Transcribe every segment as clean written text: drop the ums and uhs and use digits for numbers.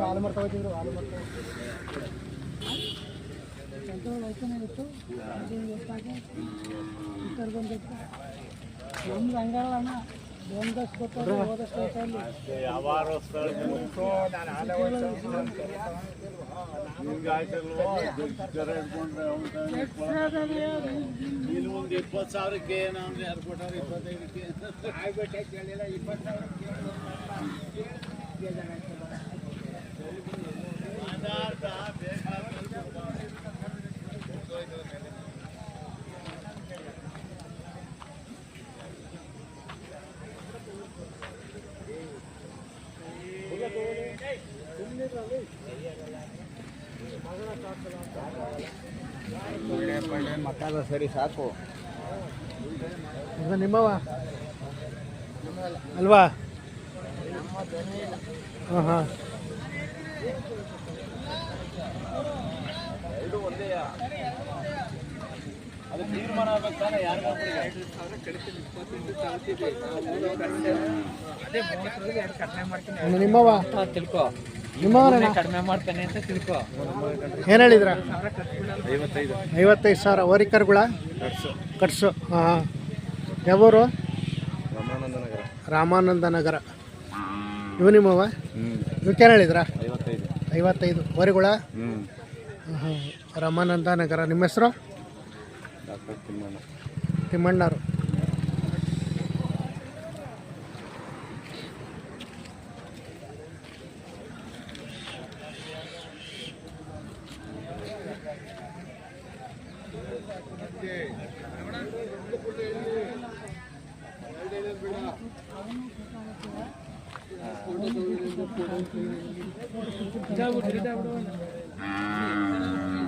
ಹಾಲು ಮಾಡ್ತಾ ಹೋಗ್ತಿದ್ರು ಹಾಲು ಮಾಡ್ತಾ ನಮ್ದು ಹಂಗಲ್ಲ ಅಣ್ಣ ಒಂದಷ್ಟು ಗೊತ್ತಾದ್ರೆ ಹೋದಷ್ಟು ಒಂದು 20,000ಕ್ಕೆ ಏನಂದ್ರೆ ಯಾರು ಕೊಟ್ಟಾರೆ 25ಕ್ಕೆ ಆಗ್ಬಿಟ್ಟೆ ಕೇಳಿಲ್ಲ 20,000 ಮಕ್ಕಳ ಸರಿ ಸಾಕು ನಿಮ್ಮವ ಅಲ್ವಾ? ಹಾಂ ಹಾಂ ಅದು ತೀರ್ಮಾನ ಆಗ್ಬೇಕು ತಾನೆ ಯಾರು ನಿಮ್ಮವ ತಿಳ್ಕೊ ನಿಮ್ಮವನ ಕಡಿಮೆ ಮಾಡ್ತಾನೆ ಅಂತ ತಿಳ್ಕೊ. ಏನು ಹೇಳಿದ್ರ? 55,000 ಸಾವಿರ ಓರಿಕರ್ಗಳ ಕಟ್ಸು. ಹಾಂ ಹಾಂ ಯಾವೂರು? ರಾಮಾನಂದ ನಗರ. ಇವು ನಿಮ್ಮವ? ಇವಕ್ಕೇನು ಹೇಳಿದ್ರ? 55 ಓರಿಗಳ. ಹಾಂ ರಾಮಾನಂದ ನಗರ. ನಿಮ್ಮ ಹೆಸರು? ತಿಮ್ಮಣ್ಣರು.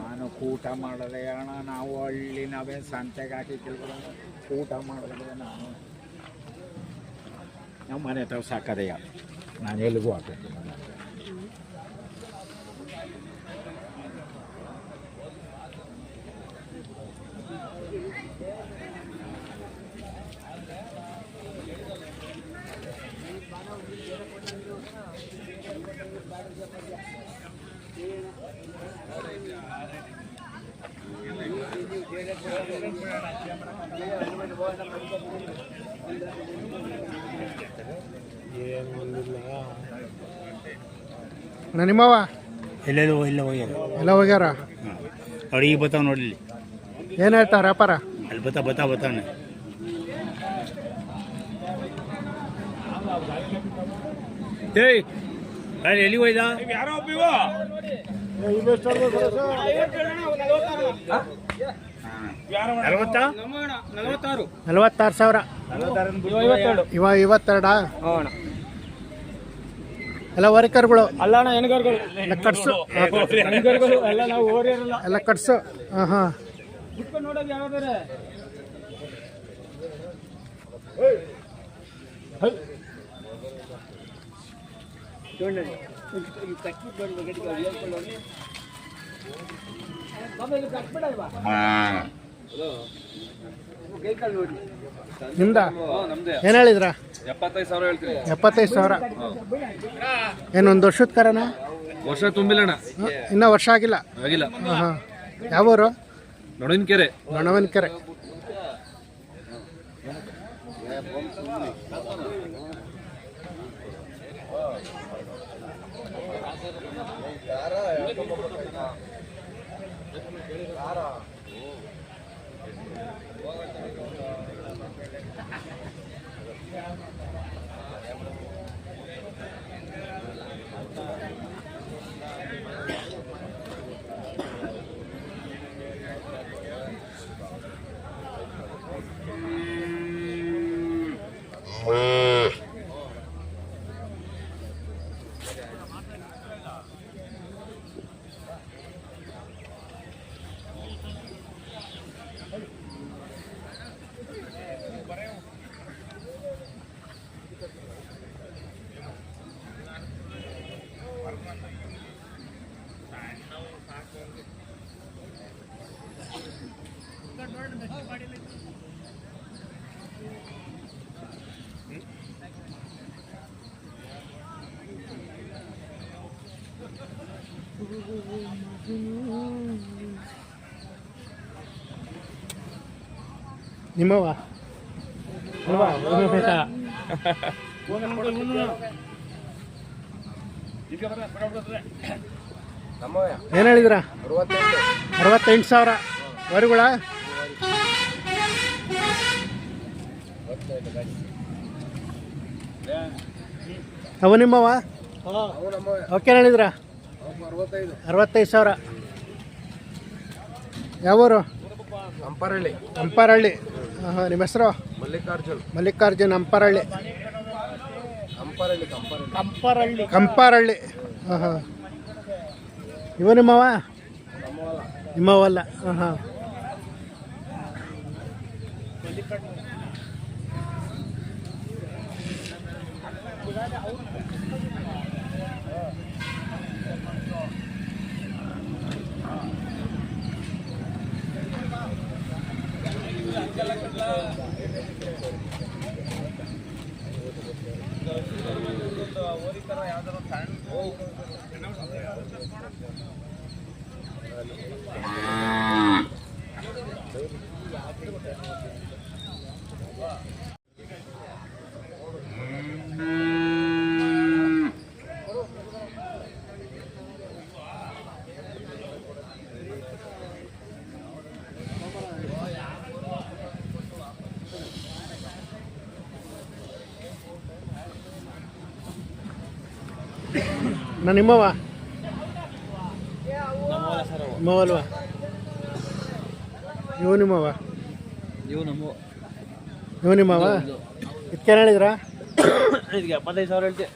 ನಾನು ಊಟ ಮಾಡದೆ ಅಣ್ಣ, ನಾವು ಹಳ್ಳಿ ನಾವೇ ಸಂತೆಗೆ ಹಾಕಿ ಕೇಳ್ಬೋದು ಊಟ ಮಾಡಿದ್ರೆ ನಾವು ಮನೆ ಹತ್ರ ಸಾಕದೆಯ ನಾನು ಎಲ್ಲಿಗೂ ಹಾಕಬೇಕು. ನಿಮ್ಮವ ಎಲ್ಲೆಲ್ಲೋ ಇಲ್ಲ ಹೋಗ್ಯಾರ, ಎಲ್ಲ ಹೋಗ್ಯಾರ. ಅಡಿಗೆ ಬತ್ತಾವ ನೋಡಲಿ. ಏನು ಹೇಳ್ತಾರ ವ್ಯಾಪಾರ? ಅಲ್ಲಿ ಬತ್ತಾನ ಏಯ್ ಅಲ್ಲಿ ಎಲ್ಲಿ ಹೋಯ್ದ? ಯಾರೋ ಒಬ್ಬಿವ 46,000. ಇವ 52. ಎಲ್ಲ ವರ್ಕರ್ಗಳು ಅಲ್ಲಣ್ಣ ಹೆಣ್ಗರ್ಗಳು ಎಲ್ಲ ಕಟ್ಸು. ಎಲ್ಲ ನಾವು ಓರಿರಲ್ಲ ಎಲ್ಲ ಕಟ್ಸು. ಹಾಂ ಹಾಂ ನೋಡೋದು ಯಾವ್ದಾರೆ ನಿಮ್ದ ಏನು ಹೇಳಿದ್ರ? 75,000 ಹೇಳ್ತೀವಿ. 75,000. ಏನೊಂದು ವರ್ಷದ ಕರನ? ವರ್ಷ ತುಂಬಿಲ್ಲಣ್ಣ, ಇನ್ನೂ ವರ್ಷ ಆಗಿಲ್ಲ. ಹಾಂ ಹಾಂ ಯಾವೂರು? ನೊಣವಿನಕೆರೆ. ನೊಣವಿನಕೆರೆ. ನಿಮ್ಮವ ಅಲ್ವಾ ಬೇಕಾ ಏನು ಹೇಳಿದ್ರ 68,000 ವರಿಗಳ ಅವು ನಿಮ್ಮವ ಓಕೆ ಹೇಳಿದ್ರ 65,000 ಯಾವೂರು ಅಂಪಾರಹಳ್ಳಿ ಹಾಂ ನಿಮ್ಮ ಹೆಸರು ಮಲ್ಲಿಕಾರ್ಜುನ್ ಕಂಪಾರಹಳ್ಳಿ ಹಾಂ ಹಾಂ ಇವ ನಿಮ್ಮವಲ್ಲ ಹಾಂ ಹಾಂ ನಿಮ್ಮವ ನಿಮ್ಮವಲ್ವಾ ಇವು ನಿಮ್ಮವ ಇದಕ್ಕೆ ಹೇಳಿದ್ರ 75,000 ಹೇಳ್ತೆ.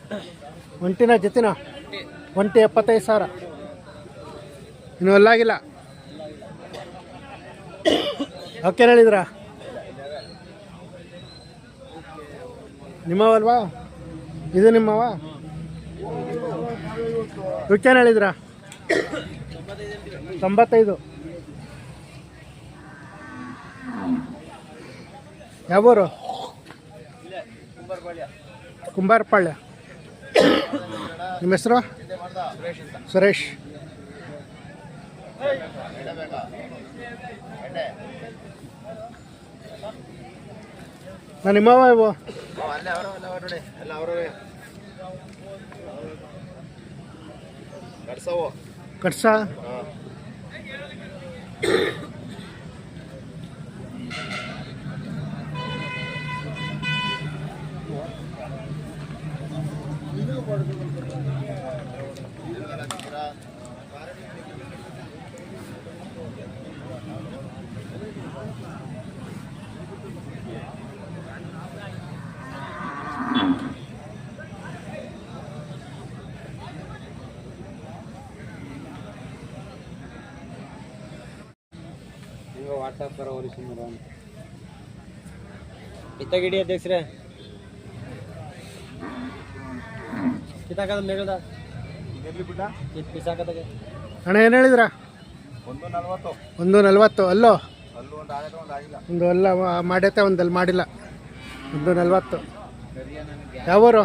ಒಂಟಿನ ಜೊತೆನ ಒಂಟಿ 75,000 ಇನ್ನು ಅಲ್ಲಾಗಿಲ್ಲ ಓಕೆ ಹೇಳಿದ್ರ ನಿಮ್ಮವಲ್ವಾ ಇದು ನಿಮ್ಮವ ಇವಕ್ಕೇನು ಹೇಳಿದ್ರ 95 ಯಾವೂರು ಕುಂಬಾರಪಾಳ್ಯ ನಿಮ್ಮ ಹೆಸರು ಸುರೇಶ್ ನಾನು ನಿಮ್ಮವ ಇವು ಕಟ್ಸ ವಾಟ್ಸಪ್ ಕರೋ ಇತ್ತಗಿಡಿ ಅಧ್ಯಕ್ಷರೇ ಕಿತ್ತಾಕದ ಮೇಗದ ಪಿಸಾಕದಾಗೆ ಅಣ್ಣ ಏನು ಹೇಳಿದ್ರ 140 ಅಲ್ಲೋ ಒಂದು ಅಲ್ಲ ಮಾಡೈತೆ ಒಂದಲ್ಲಿ ಮಾಡಿಲ್ಲ 140 ಯಾವೂರು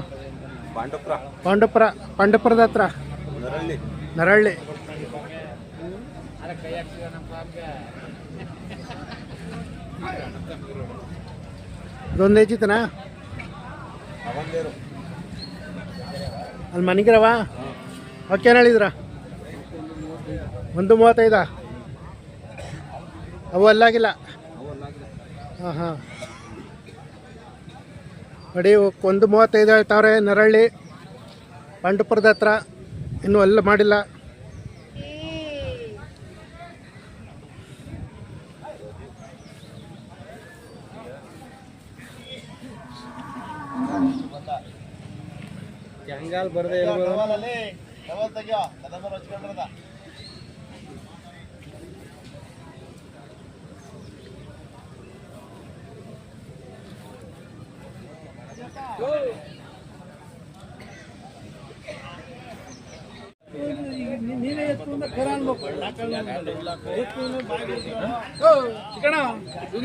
ಪಾಂಡುಪುರದ ಹತ್ರ ನರಹಳ್ಳಿ ಇದೊಂದು ಐತಿತನಾ ಅಲ್ಲಿ ಮನೆಗಿರವ ಓಕೆ ಹೇಳಿದ್ರ 135 ಅವು ಅಲ್ಲಾಗಿಲ್ಲ ಹಾಂ ಹಾಂ ನೋಡಿ 135 ಹೇಳ್ತಾವ್ರೆ ನರಹಳ್ಳಿ ಪಾಂಡುಪುರದ ಹತ್ರ ಇನ್ನೂ ಅಲ್ಲ ಮಾಡಿಲ್ಲ ಹೆಂಗಾಲ್ ಬರ್ದೆ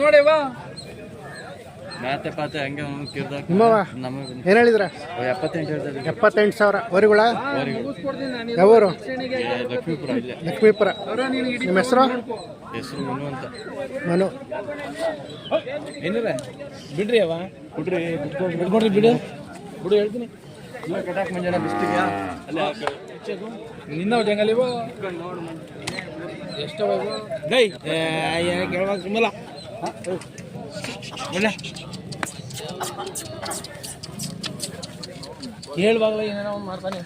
ನೋಡೇವಾ ಮಾತೆ ಪಾತೆ ಹಂಗೆ ಕಿರ್ದಾಗ ನಿಮ್ಮವ ನಮಗೆ ಏನು ಹೇಳಿದ್ರ 78 ಹೇಳ್ತಾರೆ 78,000 ವರಿಗಳ ಯಾವೂರು ಲಕ್ಷ್ಮೀಪುರ ಇಲ್ಲೇ ಲಕ್ಷ್ಮೀಪುರ ನಿಮ್ಮ ಹೆಸರು ಹೆಸರು ಮನು ಅಂತ ಮನು ಏನಿಲ್ಲ ಬಿಡ್ರಿ ಅವ ಬಿಡ್ರಿ ಬಿಡ್ಕೊಡ್ರಿ ಬಿಡು ಬಿಡು ಹೇಳ್ತೀನಿ ಕಟಾಕ್ ಮಂಜಾನ ಬಿಸ್ಟಿಗೆ ಅಲ್ಲೇ ನಿನ್ನ ಜಂಗಲಿವ ಎಷ್ಟು ಗೈ ಕೇಳುವಾಗ ತುಂಬಲ್ಲ ಹೇಳುವಾಗಲೇ ಏನೇನೋ ಒಂದು ಮಾಡ್ತಾನೆ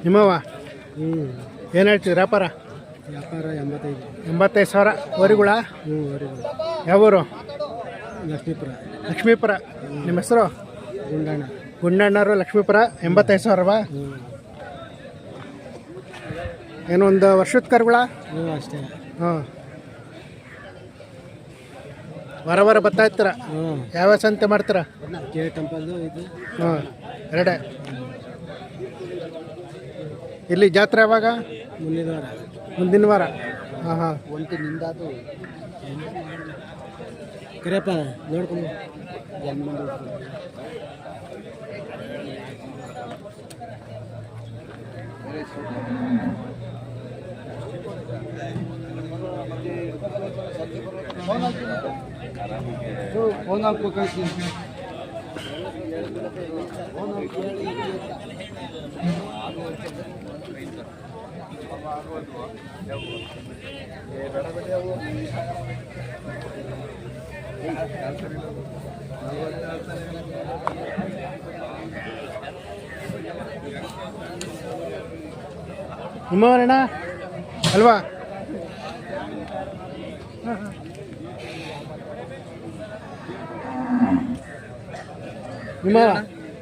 ನಿಮ್ಮವ ಏನು ಹೇಳ್ತೀವಿ ವ್ಯಾಪಾರ 85,000 ವರಿಗಳ ಯಾವೂರು ಲಕ್ಷ್ಮೀಪುರ ಲಕ್ಷ್ಮೀಪುರ ನಿಮ್ಮ ಹೆಸರು ಗುಂಡಣ್ಣರು ಲಕ್ಷ್ಮೀಪುರ 85,000 ಏನು ಒಂದು ವರ್ಷದ ಕರುಗಳ ಅಷ್ಟೇ ಹಾಂ ವಾರ ಬರ್ತಾ ಇರ್ತೀರ ಯಾವ ಸಂತೆ ಮಾಡ್ತೀರ ಟೆಂಪಲ್ದು ಇದು ಹಾಂ ಎರಡೇ ಇಲ್ಲಿ ಜಾತ್ರೆ ಯಾವಾಗ ಮುಂದಿನ ವಾರ ಹಾಂ ಹಾಂ ಒಂಟಿ ನಿಂದಾದು ಕರೆಯಪ್ಪ ನೋಡ್ಕೊಂಡು ಫೋನ್ ಹಾಕಿ ಕಳಿಸ್ತೀನಿ ನಿಮ್ಮವರಣ್ಣ ಅಲ್ವಾ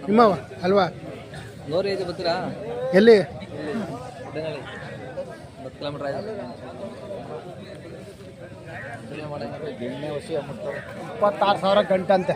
ನಿಮ್ಮವ ಅಲ್ವಾ 105 ಬರ್ತೀರಾ ಎಲ್ಲಿ 10 ಕಿಲೋಮೀಟರ್ ಆಯ್ತು 26,000 ಗಂಟೆ ಅಂತೆ